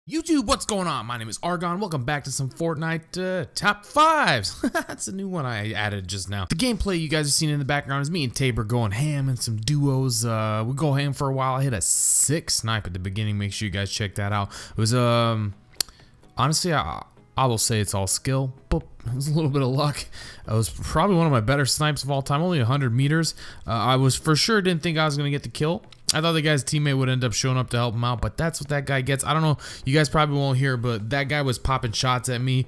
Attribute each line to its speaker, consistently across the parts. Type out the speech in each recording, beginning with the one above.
Speaker 1: YouTube, what's going on? My name is Argon. Welcome back to some Fortnite top fives. That's a new one I added just now. The gameplay you guys have seen in the background is me and Tabor going ham and some duos. We go ham for a while. I hit a 6 snipe at the beginning. Make sure you guys check that out. It was honestly, I will say it's all skill, but it was a little bit of luck. It was probably one of my better snipes of all time. Only 100 meters. I was for sure didn't think I was gonna get the kill. I thought the guy's teammate would end up showing up to help him out, but that's what that guy gets. I don't know, you guys probably won't hear, but that guy was popping shots at me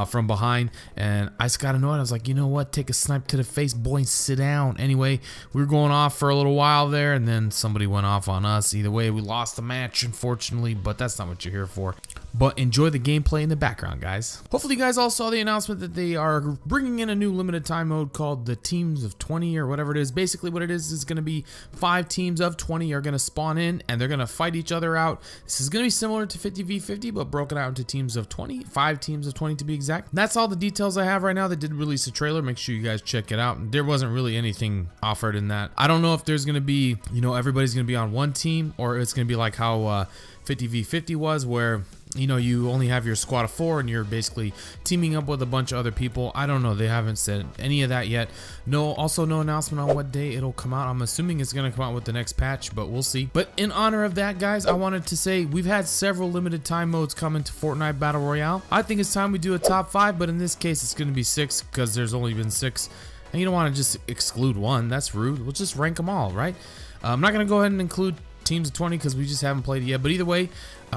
Speaker 1: from behind, and I just got annoyed. I was like, you know what, take a snipe to the face, boy, and sit down. Anyway, we were going off for a little while there, and then somebody went off on us. Either way, we lost the match, unfortunately, but that's not what you're here for. But enjoy the gameplay in the background, guys. Hopefully you guys all saw the announcement that they are bringing in a new limited time mode called the Teams of 20 or whatever it is. Basically what it is going to be 5 teams of 20 are going to spawn in and they're going to fight each other out. This is going to be similar to 50v50 but broken out into teams of 20, 5 teams of 20 to be exact. That's all the details I have right now. They did release a trailer. Make sure you guys check it out. There wasn't really anything offered in that. I don't know if there's going to be, you know, everybody's going to be on one team, or it's going to be like how 50v50 was, where you know, you only have your squad of 4 and you're basically teaming up with a bunch of other people. I don't know. They haven't said any of that yet. Also no announcement on what day it'll come out. I'm assuming it's going to come out with the next patch, but we'll see. But in honor of that, guys, I wanted to say we've had several limited time modes come into Fortnite Battle Royale. I think it's time we do a top 5, but in this case, it's going to be 6 because there's only been 6. And you don't want to just exclude one. That's rude. We'll just rank them all, right? I'm not going to go ahead and include teams of 20 because we just haven't played it yet, but either way,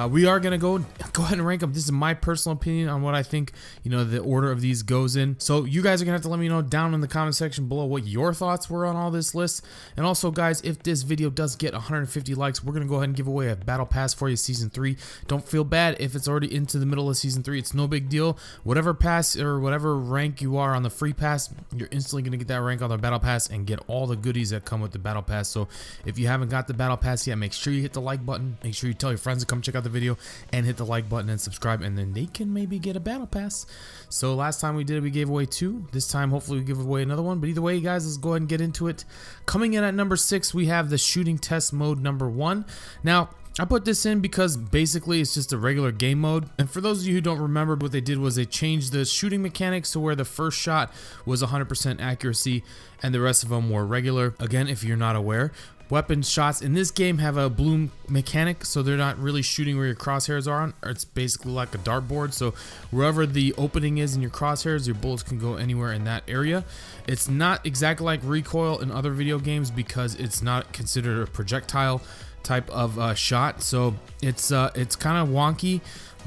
Speaker 1: we are gonna go ahead and rank them. This is my personal opinion on what I think, you know, the order of these goes in. So you guys are gonna have to let me know down in the comment section below what your thoughts were on all this list. And also, guys, if this video does get 150 likes, we're gonna go ahead and give away a battle pass for you, season 3. Don't feel bad if it's already into the middle of season 3. It's no big deal. Whatever pass or whatever rank you are on the free pass, you're instantly gonna get that rank on the battle pass and get all the goodies that come with the battle pass. So if you haven't got the battle pass yet, make sure you hit the like button. Make sure you tell your friends to come check out the video and hit the like button and subscribe, and then they can maybe get a battle pass. So last time we did it, we gave away 2. This time hopefully we give away another one, but either way, guys, let's go ahead and get into it. Coming in at number 6, we have the shooting test mode number 1. Now I put this in because basically it's just a regular game mode, and for those of you who don't remember, what they did was they changed the shooting mechanics to where the first shot was 100% accuracy and the rest of them were regular. Again, if you're not aware, weapon shots in this game have a bloom mechanic, so they're not really shooting where your crosshairs are on. It's basically like a dartboard, so wherever the opening is in your crosshairs, your bullets can go anywhere in that area. It's not exactly like recoil in other video games because it's not considered a projectile type of shot, so it's kind of wonky.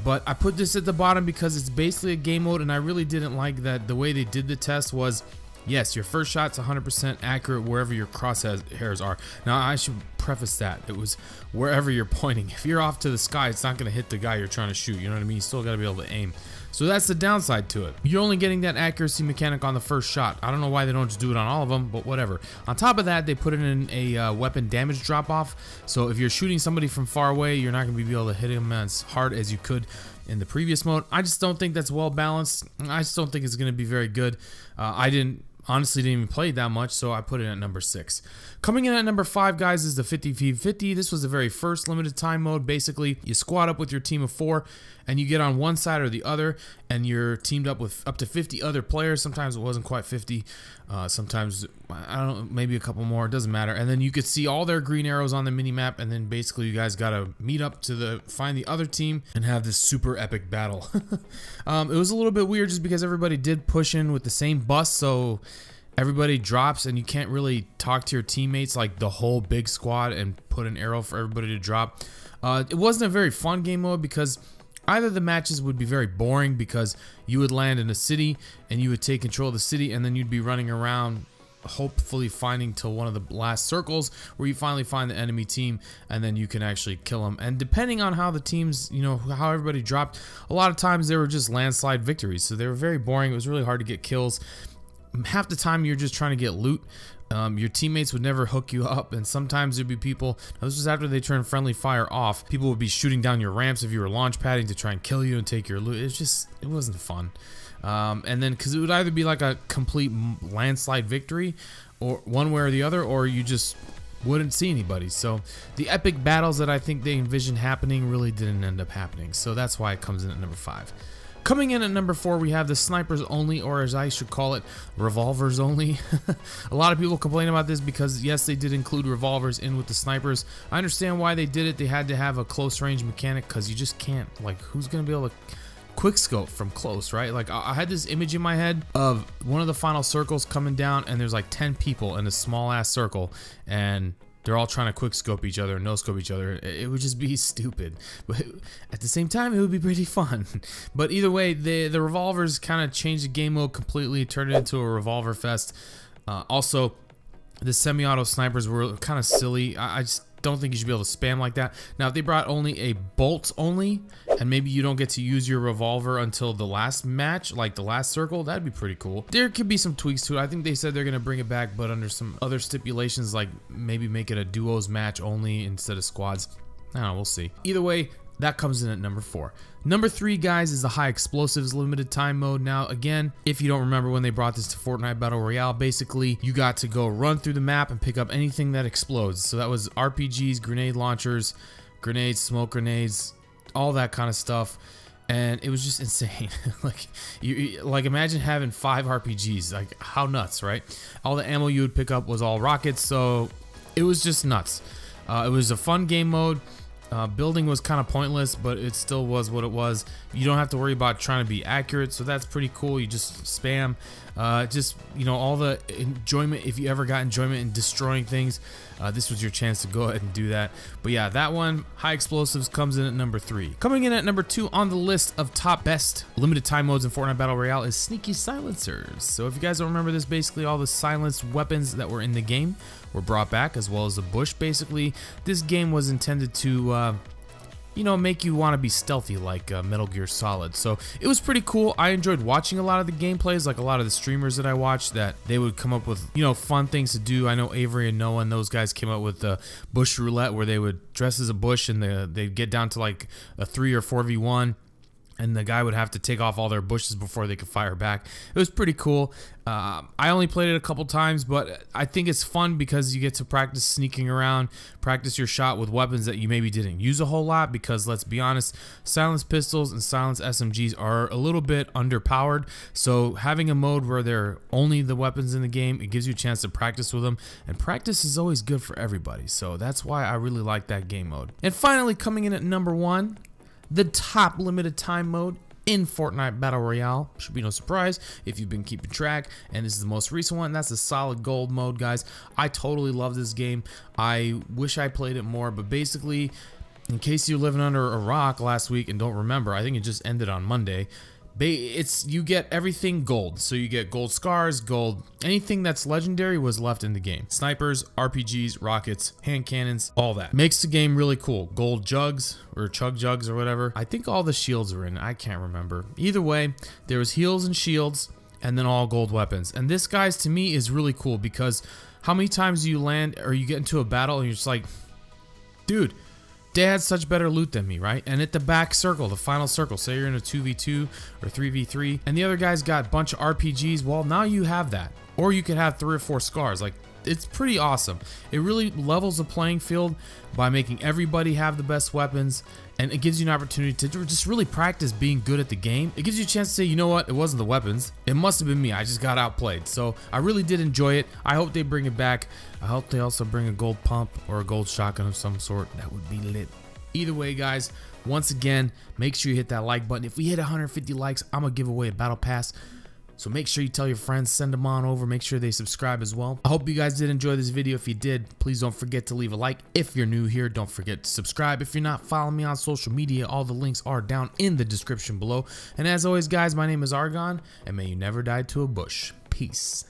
Speaker 1: But I put this at the bottom because it's basically a game mode, and I really didn't like that the way they did the test was, yes, your first shot's 100% accurate wherever your crosshairs are. Now, I should preface that. It was wherever you're pointing. If you're off to the sky, it's not going to hit the guy you're trying to shoot. You know what I mean? You still got to be able to aim. So that's the downside to it. You're only getting that accuracy mechanic on the first shot. I don't know why they don't just do it on all of them, but whatever. On top of that, they put it in a weapon damage drop-off. So if you're shooting somebody from far away, you're not going to be able to hit him as hard as you could in the previous mode. I just don't think that's well balanced. I just don't think it's going to be very good. Honestly didn't even play that much, so I put it at number 6. Coming in at number 5, guys, is the 50v50. This was the very first limited time mode. Basically, you squad up with your team of 4 and you get on one side or the other, and you're teamed up with up to 50 other players. Sometimes it wasn't quite 50, sometimes, I don't know, maybe a couple more, it doesn't matter. And then you could see all their green arrows on the mini map, and then basically you guys gotta meet up to find the other team and have this super epic battle. It was a little bit weird just because everybody did push in with the same bus, so everybody drops and you can't really talk to your teammates like the whole big squad and put an arrow for everybody to drop. It wasn't a very fun game mode because either the matches would be very boring because you would land in a city and you would take control of the city, and then you'd be running around hopefully finding till one of the last circles where you finally find the enemy team, and then you can actually kill them. And depending on how the teams, you know, how everybody dropped, a lot of times they were just landslide victories, so they were very boring. It was really hard to get kills. Half the time you're just trying to get loot. Your teammates would never hook you up, and sometimes there'd be people, this was after they turned friendly fire off, people would be shooting down your ramps if you were launch padding to try and kill you and take your loot. It wasn't fun. And then because it would either be like a complete landslide victory, or one way or the other, or you just wouldn't see anybody. So the epic battles that I think they envisioned happening really didn't end up happening. So that's why it comes in at number 5. Coming in at number 4, we have the snipers only, or as I should call it, revolvers only. A lot of people complain about this because yes, they did include revolvers in with the snipers. I understand why they did it. They had to have a close range mechanic because you just can't, like, who's gonna be able to quick scope from close, right? Like, I had this image in my head of one of the final circles coming down and there's like 10 people in a small ass circle and they're all trying to quick scope each other and no scope each other. It would just be stupid, but at the same time it would be pretty fun. But either way, the revolvers kind of changed the game mode completely, turned it into a revolver fest. Also, the semi-auto snipers were kind of silly. I just don't think you should be able to spam like that. Now, if they brought only a bolt only, and maybe you don't get to use your revolver until the last match, like the last circle, that'd be pretty cool. There could be some tweaks to it. I think they said they're gonna bring it back, but under some other stipulations, like maybe make it a duos match only instead of squads. I don't know, we'll see. Either way, that comes in at number 4. Number 3, guys, is the high explosives limited time mode. Now, again, if you don't remember when they brought this to Fortnite Battle Royale, basically you got to go run through the map and pick up anything that explodes. So that was RPGs, grenade launchers, grenades, smoke grenades, all that kind of stuff. And it was just insane. like imagine having 5 RPGs. Like, how nuts, right? All the ammo you would pick up was all rockets, so it was just nuts. It was a fun game mode. Building was kind of pointless, but it still was what it was. You don't have to worry about trying to be accurate, so that's pretty cool. You just spam. Just, you know, all the enjoyment, if you ever got enjoyment in destroying things, this was your chance to go ahead and do that. But yeah, that one, high explosives, comes in at number 3. Coming in at number 2 on the list of top best limited time modes in Fortnite Battle Royale is sneaky silencers. So if you guys don't remember this, basically all the silenced weapons that were in the game were brought back, as well as the bush. Basically, this game was intended to you know, make you want to be stealthy like Metal Gear Solid. So it was pretty cool. I enjoyed watching a lot of the gameplays, like a lot of the streamers that I watched, that they would come up with, you know, fun things to do. I know Avery and Noah and those guys came up with the bush roulette, where they would dress as a bush and they'd get down to like a 3 or 4v1. And the guy would have to take off all their bushes before they could fire back. It was pretty cool. I only played it a couple times, but I think it's fun because you get to practice sneaking around, practice your shot with weapons that you maybe didn't use a whole lot, because let's be honest, silenced pistols and silenced SMGs are a little bit underpowered. So having a mode where they're only the weapons in the game, it gives you a chance to practice with them, and practice is always good for everybody. So that's why I really like that game mode. And finally, coming in at number 1, the top limited time mode in Fortnite Battle Royale. Should be no surprise if you've been keeping track, and this is the most recent one. That's the solid gold mode, guys. I totally love this game. I wish I played it more, but basically, in case you're living under a rock last week and don't remember, I think it just ended on Monday. You get everything gold. So you get gold scars, gold, anything that's legendary was left in the game. Snipers, RPGs, rockets, hand cannons, all that. Makes the game really cool. Gold jugs or chug jugs or whatever. I think all the shields are in. I can't remember. Either way, there was heals and shields and then all gold weapons. And this, guys, to me is really cool because how many times do you land or you get into a battle and you're just like, dude, they had such better loot than me, right? And at the back circle, the final circle, say you're in a 2v2 or 3v3 and the other guy's got a bunch of RPGs, well, now you have that. Or you could have 3 or 4 scars. Like, it's pretty awesome. It really levels the playing field by making everybody have the best weapons, and it gives you an opportunity to just really practice being good at the game. It gives you a chance to say, you know what, it wasn't the weapons, it must have been me, I just got outplayed. So I really did enjoy it. I hope they bring it back. I hope they also bring a gold pump or a gold shotgun of some sort. That would be lit. Either way, guys, once again, make sure you hit that like button. If we hit 150 likes, I'm gonna give away a battle pass. So make sure you tell your friends, send them on over, make sure they subscribe as well. I hope you guys did enjoy this video. If you did, please don't forget to leave a like. If you're new here, don't forget to subscribe. If you're not, follow me on social media. All the links are down in the description below. And as always, guys, my name is Argon, and may you never die to a bush. Peace.